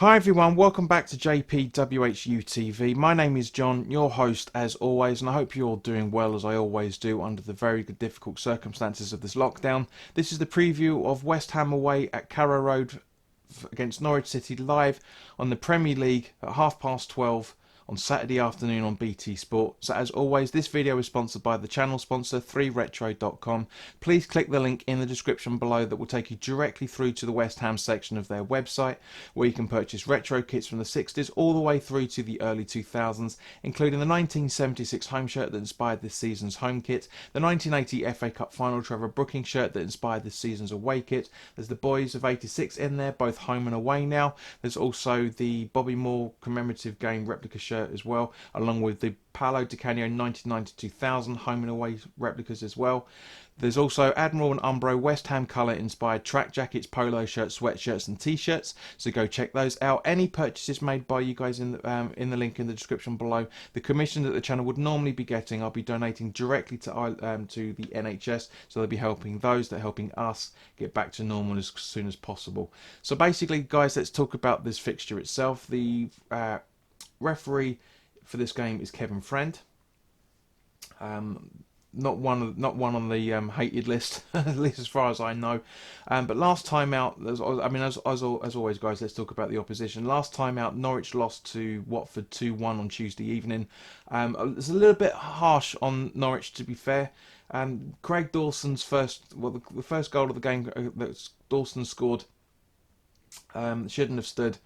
Hi everyone, welcome back to JPWHU TV. My name is John, your host as always, and I hope you're all doing well as I always do under the very difficult circumstances of this lockdown. This is the preview of West Ham away at Carrow Road against Norwich City live on the Premier League at 12:30 on Saturday afternoon on BT Sport. So as always, this video is sponsored by the channel sponsor 3retro.com. Please click the link in the description below that will take you directly through to the West Ham section of their website, where you can purchase retro kits from the 60s all the way through to the early 2000s, including the 1976 home shirt that inspired this season's home kit, the 1980 FA Cup final Trevor Brooking shirt that inspired this season's away kit. There's the boys of 86 in there, both home and away now. There's also the Bobby Moore commemorative game replica shirt as well, along with the Paolo Di Canio 1990-2000 home and away replicas as well. There's also Admiral and Umbro West Ham colour inspired track jackets, polo shirts, sweatshirts and t-shirts, so go check those out. Any purchases made by you guys in the link in the description below, the commission that the channel would normally be getting, I'll be donating directly to the NHS, so they'll be helping those that are helping us get back to normal as soon as possible. So basically guys, let's talk about this fixture itself. The referee for this game is Kevin Friend. Not one on the hated list, at least as far as I know. But last time out, as always, guys, let's talk about the opposition. Last time out, Norwich lost to Watford 2-1 on Tuesday evening. It's a little bit harsh on Norwich, to be fair. Craig Dawson's the first goal of the game that Dawson scored shouldn't have stood,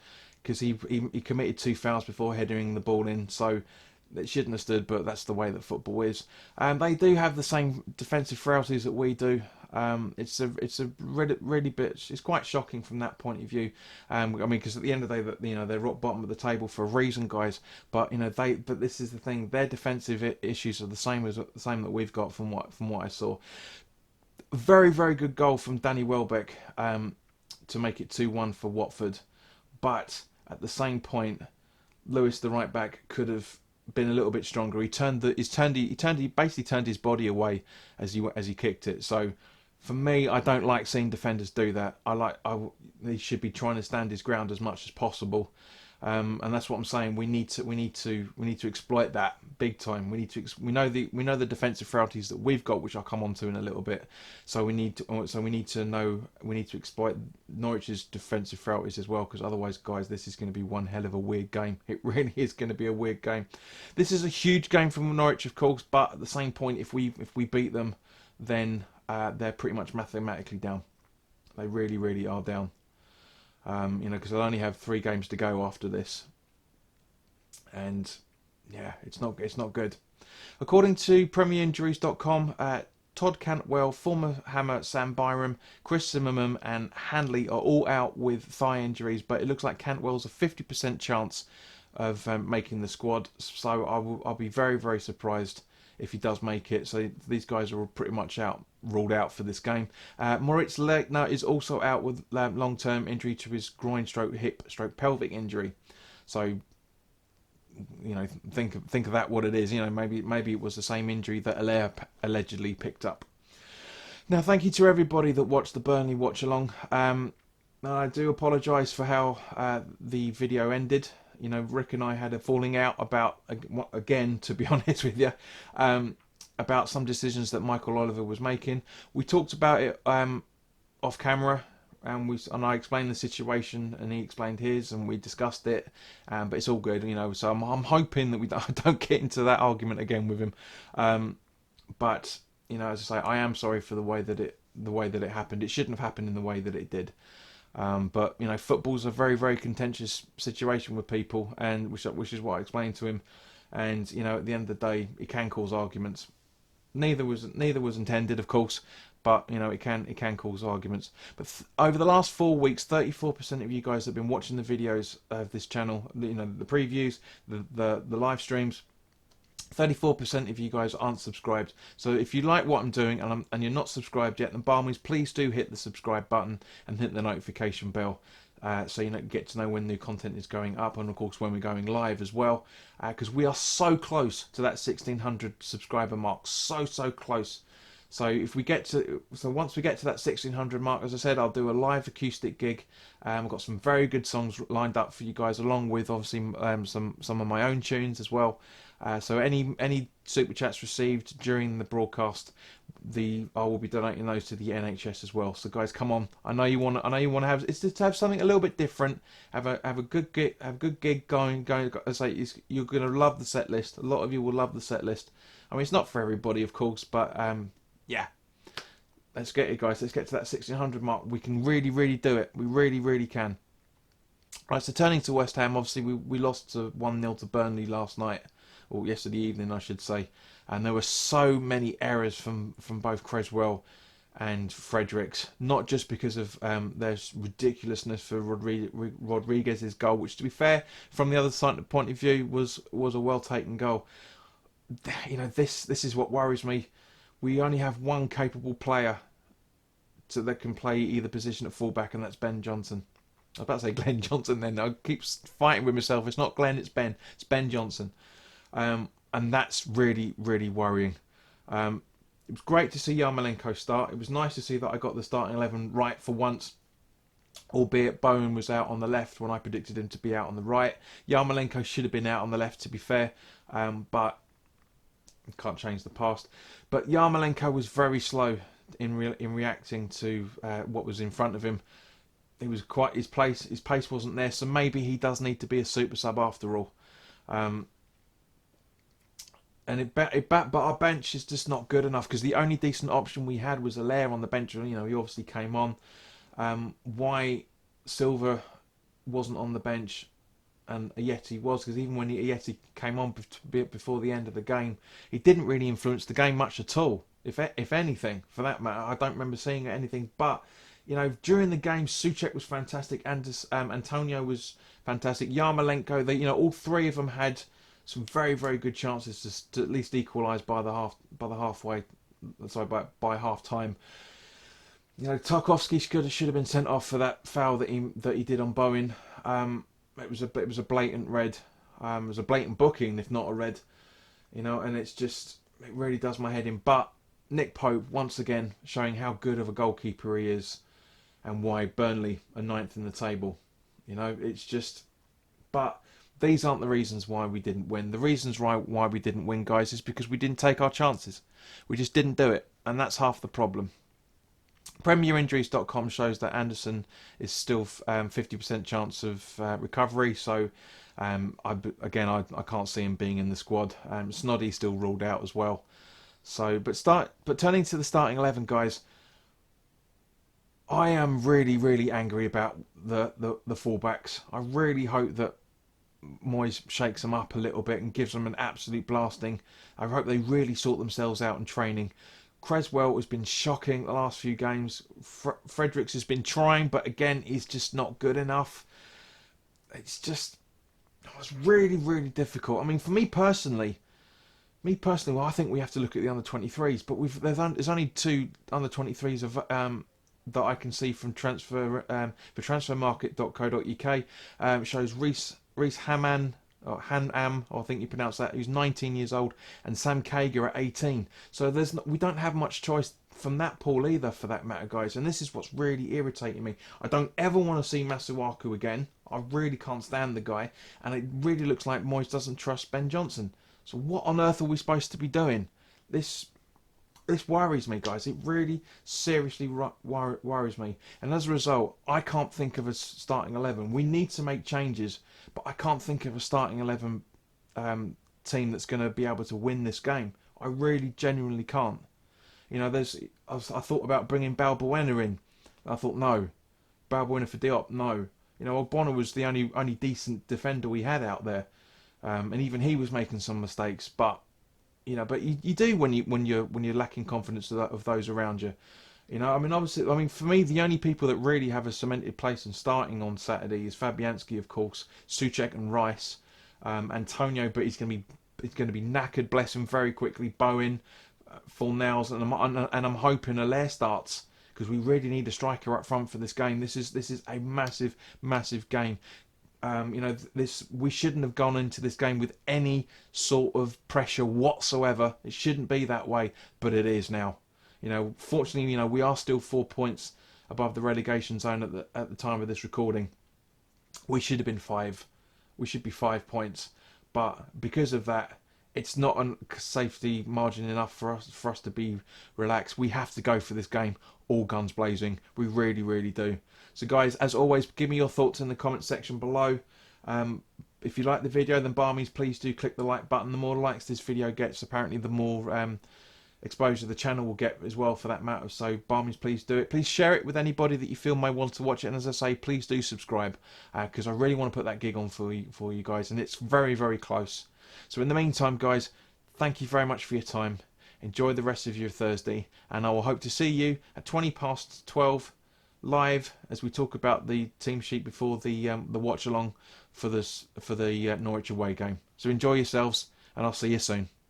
because he committed 2 fouls before heading the ball in, so it shouldn't have stood, but that's the way that football is. They do have the same defensive frailties that we do. It's a really bit. It's quite shocking from that point of view. Because at the end of the day, they're rock bottom of the table for a reason, guys. But but this is the thing. Their defensive issues are the same that we've got from what I saw. Very good goal from Danny Welbeck to make it 2-1 for Watford. But at the same point, Lewis, the right back, could have been a little bit stronger. He basically turned his body away as he kicked it. So for me, I don't like seeing defenders do that. He should be trying to stand his ground as much as possible. And that's what I'm saying. We need to exploit that big time. We know the defensive frailties that we've got, which I'll come on to in a little bit. So we need to exploit Norwich's defensive frailties as well, because otherwise, guys, this is going to be one hell of a weird game. It really is going to be a weird game. This is a huge game from Norwich, of course, but at the same point, if we beat them, then they're pretty much mathematically down. They really are down. Because they'll only have 3 games to go after this, and yeah, it's not good. According to PremierInjuries.com, Todd Cantwell, former Hammer Sam Byram, Chris Zimmerman and Hanley are all out with thigh injuries, but it looks like Cantwell's a 50% chance of making the squad, so I'll be very surprised if he does make it. So these guys are pretty much ruled out for this game. Moritz Lechner is also out with long-term injury to his groin hip pelvic injury. So think of that what it is. Maybe it was the same injury that Allaire allegedly picked up. Now, thank you to everybody that watched the Burnley watch along. I do apologise for how the video ended. Rick and I had a falling out about, again, to be honest with you, about some decisions that Michael Oliver was making. We talked about it off camera, and I explained the situation, and he explained his, and we discussed it. But it's all good, So I'm hoping that I don't get into that argument again with him. But as I say, I am sorry for the way that it happened. It shouldn't have happened in the way that it did. But football's a very contentious situation with people, and which is what I explained to him. And at the end of the day, it can cause arguments. Neither was intended, of course, but it can cause arguments. But over the last 4 weeks, 34% of you guys have been watching the videos of this channel. The previews, the live streams. 34% of you guys aren't subscribed. So if you like what I'm doing and you're not subscribed yet, then by all means, please do hit the subscribe button and hit the notification bell, so you get to know when new content is going up, and of course when we're going live as well, because we are so close to that 1600 subscriber mark, so close. So once we get to that 1600 mark, as I said, I'll do a live acoustic gig. I've got some very good songs lined up for you guys, along with obviously some of my own tunes as well. So any super chats received during the broadcast, I will be donating those to the NHS as well. So guys, come on! I know you want to have, it's just to have something a little bit different. Have a good gig going. I say you're gonna love the set list. A lot of you will love the set list. I mean, it's not for everybody, of course, but yeah. Let's get it, guys. Let's get to that 1600 mark. We can really, really do it. We really, really can. Right, so turning to West Ham, obviously we lost 1-0 to Burnley last night, or yesterday evening, I should say. And there were so many errors from both Creswell and Fredericks, not just because of their ridiculousness for Rodriguez's goal, which, to be fair, from the other side point of view, was a well taken goal. You know, this is what worries me. We only have one capable player that can play either position at fullback, and that's Ben Johnson. I was about to say Glenn Johnson then. I keep fighting with myself. It's not Glenn, it's Ben. It's Ben Johnson. And that's really, really worrying. It was great to see Yarmolenko start. It was nice to see that I got the starting 11 right for once, albeit Bowen was out on the left when I predicted him to be out on the right. Yarmolenko should have been out on the left, to be fair, but can't change the past. But Yarmolenko was very slow in reacting to what was in front of him. He was quite his pace wasn't there, so maybe he does need to be a super sub after all. But our bench is just not good enough, because the only decent option we had was Allaire on the bench. You know, he obviously came on. Why Silva wasn't on the bench and Ajeti was, because even when Ajeti came on before the end of the game, he didn't really influence the game much at all. If anything, for that matter, I don't remember seeing anything. But you know, during the game, Souček was fantastic, and Antonio was fantastic. Yarmolenko, all three of them had some very, very good chances to at least equalise by half time. You know, Tarkowski should have been sent off for that foul that he did on Bowen. It was a blatant red. It was a blatant booking, if not a red. You know, and it really does my head in. But Nick Pope, once again, showing how good of a goalkeeper he is, and why Burnley are 9th in the table. You know, it's just... But these aren't the reasons why we didn't win. The reasons why we didn't win, guys, is because we didn't take our chances. We just didn't do it, and that's half the problem. PremierInjuries.com shows that Anderson is still 50% chance of recovery, so I can't see him being in the squad. Snoddy's still ruled out as well. So, but turning to the starting 11, guys, I am really, really angry about the fullbacks. I really hope that Moyes shakes them up a little bit and gives them an absolute blasting. I hope they really sort themselves out in training. Creswell has been shocking the last few games. Fredericks has been trying, but again, he's just not good enough. It's really, really difficult. I mean, for me personally, well, I think we have to look at the under 23s, but there's only 2 under 23s of that I can see from for transfermarket.co.uk. Shows Reece Haman, or Hanam, or I think you pronounce that, who's 19 years old, and Sam Kager at 18. So we don't have much choice from that pool either, for that matter, guys. And this is what's really irritating me. I don't ever want to see Masuaku again. I really can't stand the guy, and it really looks like Moyes doesn't trust Ben Johnson. So what on earth are we supposed to be doing? This worries me, guys. It really seriously worries me. And as a result, I can't think of a starting 11. We need to make changes, but I can't think of a starting 11 team that's going to be able to win this game. I really genuinely can't. You know, I thought about bringing Balbuena in. I thought, no. Balbuena for Diop, no. You know, Ogbonna was the only decent defender we had out there. And even he was making some mistakes, but you do when you're lacking confidence of those around you. You know, I mean, obviously, I mean, for me, the only people that really have a cemented place in starting on Saturday is Fabianski, of course, Souček and Rice, Antonio, but he's going to be knackered, bless him, very quickly. Bowen, full nails, and I'm hoping Allaire starts, because we really need a striker up front for this game. This is a massive, massive game. We shouldn't have gone into this game with any sort of pressure whatsoever. It shouldn't be that way, but it is now. You know, fortunately, you know, we are still 4 points above the relegation zone at the time of this recording. We should have been five. We should be 5 points, but because of that, it's not a safety margin enough for us to be relaxed. We have to go for this game all guns blazing. We really, really do. So, guys, as always, give me your thoughts in the comment section below. If you like the video, then by all means, please do click the like button. The more likes this video gets, apparently, the more exposure the channel will get as well, for that matter. So by all means, please do it. Please share it with anybody that you feel may want to watch it. And as I say, please do subscribe, because I really want to put that gig on for you guys, and it's very, very close. So in the meantime, guys, thank you very much for your time. Enjoy the rest of your Thursday, and I will hope to see you at 12 live as we talk about the team sheet before the watch along for the Norwich away game. So enjoy yourselves, and I'll see you soon.